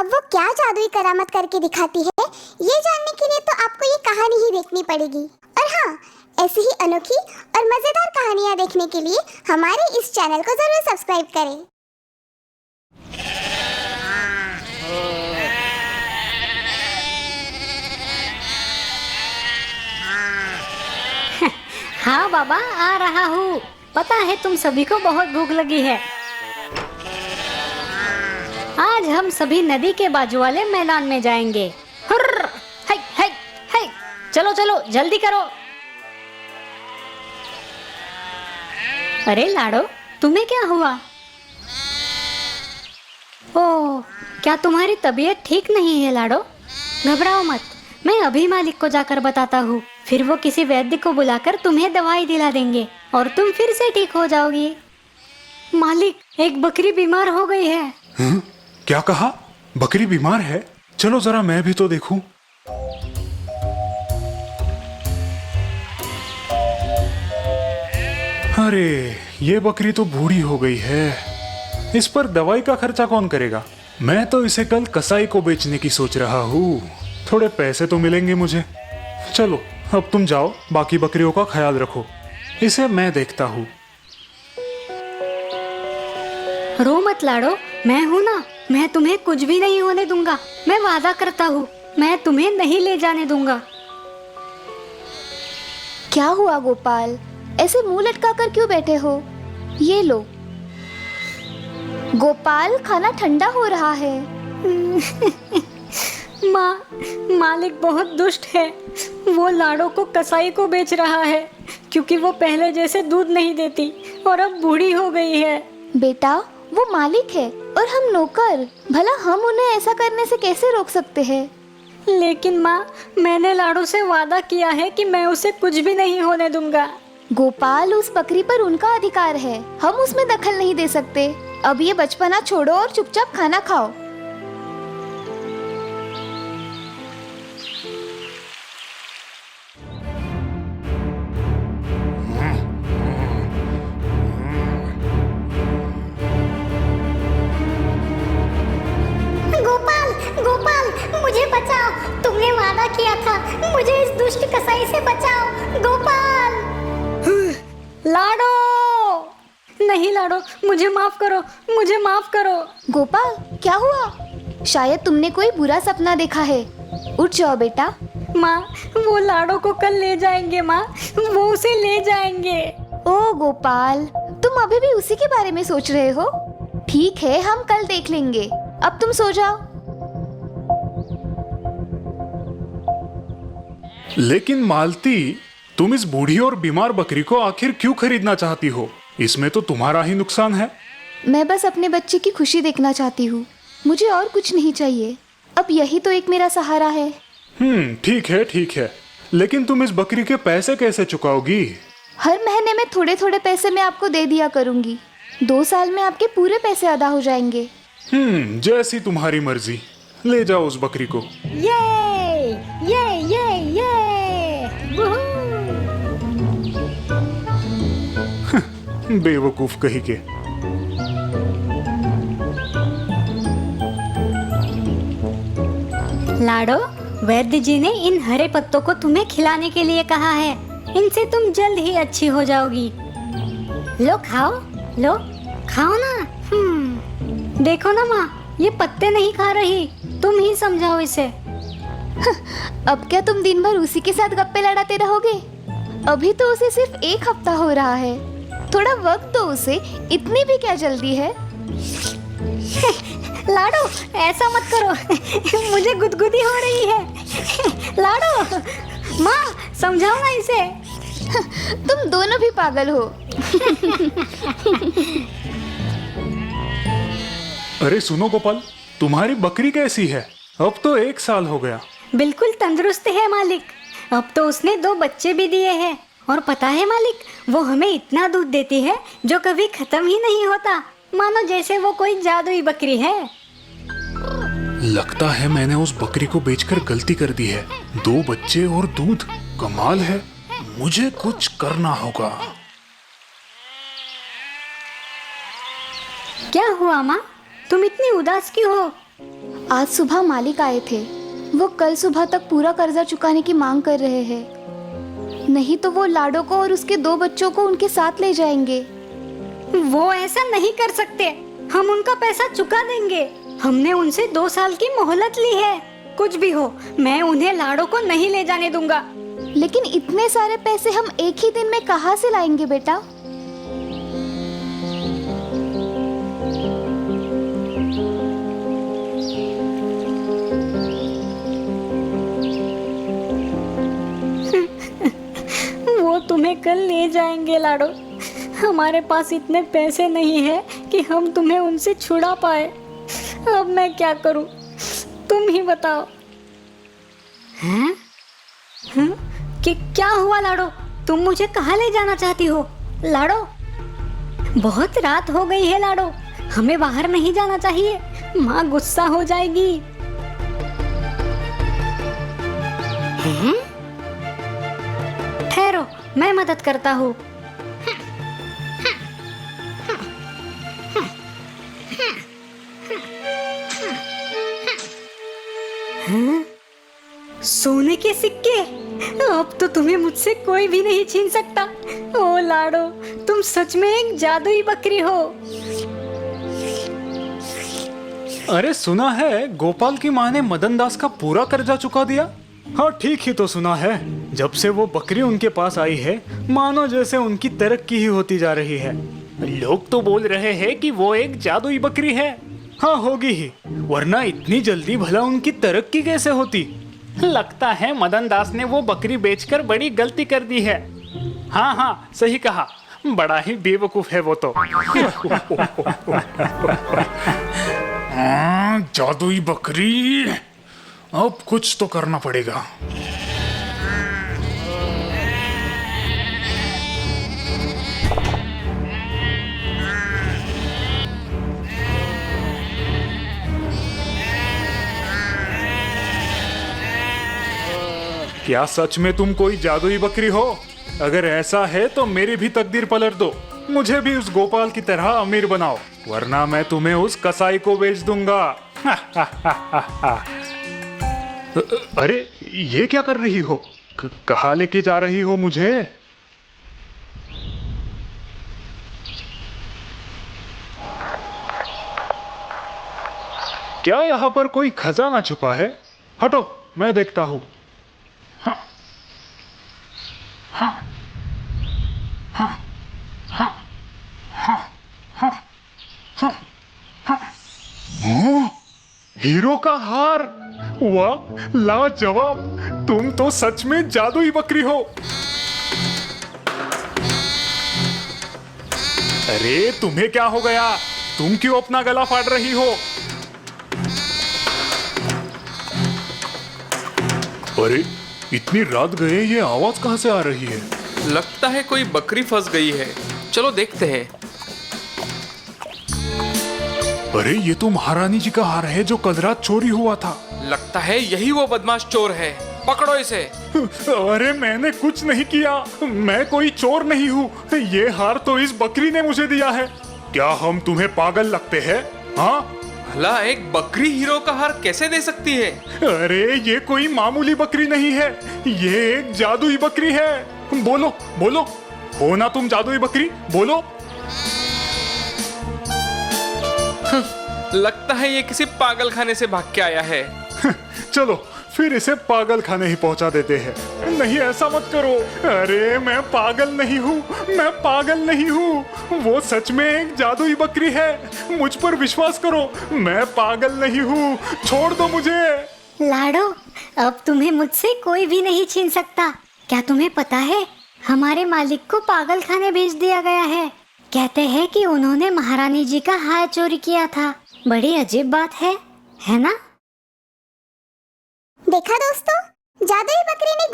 अब वो क्या जादुई करामत करके दिखाती है, ये जानने के लिए तो आपको ये कहानी ही देखनी पड़ेगी। और हाँ, ऐसी ही अनोखी और मजेदार कहानियाँ देखने के लिए हमारे इस चैनल को जरूर सब्सक्राइब करें। हाँ बाबा, आ रहा हूँ। पता है तुम सभी को बहुत भूख लगी है। आज हम सभी नदी के बाजू वाले मैदान में जाएंगे। हुर्र, हाय हाय हाय, चलो चलो जल्दी करो। अरे लाडो, तुम्हें क्या हुआ? ओह, क्या तुम्हारी तबीयत ठीक नहीं है लाडो? घबराओ मत, मैं अभी मालिक को जाकर बताता हूँ। फिर वो किसी वैद्य को बुलाकर तुम्हें दवाई दिला देंगे और तुम फिर से ठीक हो जाओगी। मालिक, एक बकरी बीमार हो गई है। क्या कहा? बकरी बीमार है? चलो जरा मैं भी तो देखूं। अरे, ये बकरी तो बूढ़ी हो गई है। इस पर दवाई का खर्चा कौन करेगा? मैं तो इसे कल कसाई को बेचने की सोच रहा हूँ। थोड़े पैसे तो मिलेंगे मुझे। चलो, अब तुम जाओ, बाकी बकरियों का ख्याल रखो। इसे मैं देखता हूँ। रो मत लाडो, मैं हूँ ना। मैं तुम्हें कुछ भी नहीं होने दूंगा। मैं वादा करता हूँ, मैं तुम्हें नहीं ले जाने दूंगा। क्या हुआ गोपाल, ऐसे मुंह लटका कर क्यों बैठे हो? ये लो गोपाल, खाना ठंडा हो रहा है। माँ, मालिक बहुत दुष्ट है। वो लाडो को कसाई को बेच रहा है क्योंकि वो पहले जैसे दूध नहीं देती और अब बूढ़ी हो गई है। बेटा, वो मालिक है और हम नौकर। भला हम उन्हें ऐसा करने से कैसे रोक सकते हैं? लेकिन माँ, मैंने लाडो से वादा किया है कि मैं उसे कुछ भी नहीं होने दूंगा। गोपाल, उस बकरी पर उनका अधिकार है, हम उसमें दखल नहीं दे सकते। अब ये बचपना छोड़ो और चुपचाप खाना खाओ। गोपाल, गोपाल, मुझे बचाओ। तुमने वादा किया था, मुझे इस दुष्ट कसाई से बचाओ। गोपाल। लाडो, नहीं लाडो, मुझे माफ करो, मुझे माफ करो। गोपाल, क्या हुआ? शायद तुमने कोई बुरा सपना देखा है। उठ जाओ बेटा। माँ, वो लाडो को कल ले जाएंगे। माँ, वो उसे ले जाएंगे। ओ गोपाल, तुम अभी भी उसी के बारे में सोच रहे हो? ठीक है, हम कल देख लेंगे। अब तुम सो जाओ। लेकिन मालती, तुम इस बूढ़ी और बीमार बकरी को आखिर क्यों खरीदना चाहती हो? इसमें तो तुम्हारा ही नुकसान है। मैं बस अपने बच्चे की खुशी देखना चाहती हूँ। मुझे और कुछ नहीं चाहिए। अब यही तो एक मेरा सहारा है। ठीक है, ठीक है। लेकिन तुम इस बकरी के पैसे कैसे चुकाओगी? हर महीने में थोड़े थोड़े पैसे मैं आपको दे दिया करूँगी। 2 साल में आपके पूरे पैसे अदा हो जाएंगे। जैसी तुम्हारी मर्जी। ले जाओ उस बकरी को। ये ये ये ये वूहू। बेवकूफ कही के। लाडो, वैद्य जी ने इन हरे पत्तों को तुम्हें खिलाने के लिए कहा है। इनसे तुम जल्द ही अच्छी हो जाओगी। लो खाओ, लो खाओ ना। देखो ना माँ, ये पत्ते नहीं खा रही। तुम ही समझाओ इसे। अब क्या तुम दिन भर उसी के साथ गप्पे लड़ाते रहोगे? अभी तो उसे सिर्फ 1 हफ्ता हो रहा है। थोड़ा वक्त दो उसे, इतनी भी क्या जल्दी है? लाडो, ऐसा मत करो। मुझे गुदगुदी हो रही है। लाडो, माँ समझाओ ना इसे। तुम दोनों भी पागल हो। अरे सुनो गोपाल, तुम्हारी बकरी कैसी है? अब तो 1 साल हो गया। बिल्कुल तंदुरुस्त है मालिक। अब तो उसने 2 बच्चे भी दिए हैं। और पता है मालिक, वो हमें इतना दूध देती है जो कभी खत्म ही नहीं होता, मानो जैसे वो कोई जादुई बकरी है। लगता है मैंने उस बकरी को बेचकर गलती कर दी है। 2 बच्चे और दूध, कमाल है। मुझे कुछ करना होगा। क्या हुआ माँ, तुम इतनी उदास क्यों हो? आज सुबह मालिक आए थे। वो कल सुबह तक पूरा कर्जा चुकाने की मांग कर रहे हैं, नहीं तो वो लाडो को और उसके 2 बच्चों को उनके साथ ले जाएंगे। वो ऐसा नहीं कर सकते। हम उनका पैसा चुका देंगे। हमने उनसे 2 साल की मोहलत ली है। कुछ भी हो, मैं उन्हें लाडो को नहीं ले जाने दूंगा। लेकिन इतने सारे पैसे हम एक ही दिन में कहाँ से लाएंगे बेटा? वो तुम्हें कल ले जाएंगे लाडो। हमारे पास इतने पैसे नहीं है कि हम तुम्हें उनसे छुड़ा पाए। अब मैं क्या करूं? तुम ही बताओ। हैं? कि क्या हुआ लाडो? तुम मुझे कहाँ ले जाना चाहती हो लाडो? बहुत रात हो गई है लाडो, हमें बाहर नहीं जाना चाहिए। माँ गुस्सा हो जाएगी। हैं? ठहरो, मैं मदद करता हूँ। हैं? सोने के सिक्के? अब तो तुम्हें मुझसे कोई भी नहीं छीन सकता। ओ लाडो, तुम सच में एक जादुई बकरी हो। अरे सुना है गोपाल की माँ ने मदन दास का पूरा कर्जा चुका दिया। हाँ ठीक ही तो सुना है। जब से वो बकरी उनके पास आई है, मानो जैसे उनकी तरक्की ही होती जा रही है। लोग तो बोल रहे हैं कि वो एक जादुई बकरी है। हाँ होगी ही, वरना इतनी जल्दी भला उनकी तरक्की कैसे होती। लगता है मदन दास ने वो बकरी बेचकर बड़ी गलती कर दी है। हाँ हाँ सही कहा, बड़ा ही बेवकूफ है वो तो। हाँ, जादुई बकरी, अब कुछ तो करना पड़ेगा। क्या सच में तुम कोई जादुई बकरी हो? अगर ऐसा है तो मेरी भी तकदीर पलट दो। मुझे भी उस गोपाल की तरह अमीर बनाओ, वरना मैं तुम्हें उस कसाई को बेच दूंगा। अरे ये क्या कर रही हो? कहाँ लेके जा रही हो मुझे? क्या यहाँ पर कोई खजाना छुपा है? हटो, मैं देखता हूँ। हीरो का हार! वाह, लाजवाब! तुम तो सच में जादुई बकरी हो। अरे तुम्हें क्या हो गया? तुम क्यों अपना गला फाड़ रही हो? अरे इतनी रात गए, ये आवाज कहां से आ रही है? लगता है कोई बकरी फंस गई है। चलो देखते हैं। अरे ये तो महारानी जी का हार है जो कल रात चोरी हुआ था। लगता है यही वो बदमाश चोर है। पकड़ो इसे। अरे मैंने कुछ नहीं किया, मैं कोई चोर नहीं हूँ। ये हार तो इस बकरी ने मुझे दिया है। क्या हम तुम्हें पागल लगते हैं? हाँ, भला एक बकरी हीरो का हार कैसे दे सकती है? अरे ये कोई मामूली बकरी नहीं है, ये एक जादुई बकरी है। बोलो बोलो, हो ना तुम जादुई बकरी? बोलो। लगता है ये किसी पागल खाने से भाग के आया है। चलो फिर इसे पागल खाने ही पहुंचा देते हैं। नहीं ऐसा मत करो। अरे मैं पागल नहीं हूँ, मैं पागल नहीं हूँ। वो सच में एक जादुई बकरी है, मुझ पर विश्वास करो। मैं पागल नहीं हूँ, छोड़ दो मुझे। लाडो, अब तुम्हें मुझसे कोई भी नहीं छीन सकता। क्या तुम्हें पता है, हमारे मालिक को पागल खाने भेज दिया गया है। कहते हैं कि उन्होंने महारानी जी का हार चोरी किया था। बड़ी अजीब बात है ना? देखा दोस्तों, जादुई बकरी ने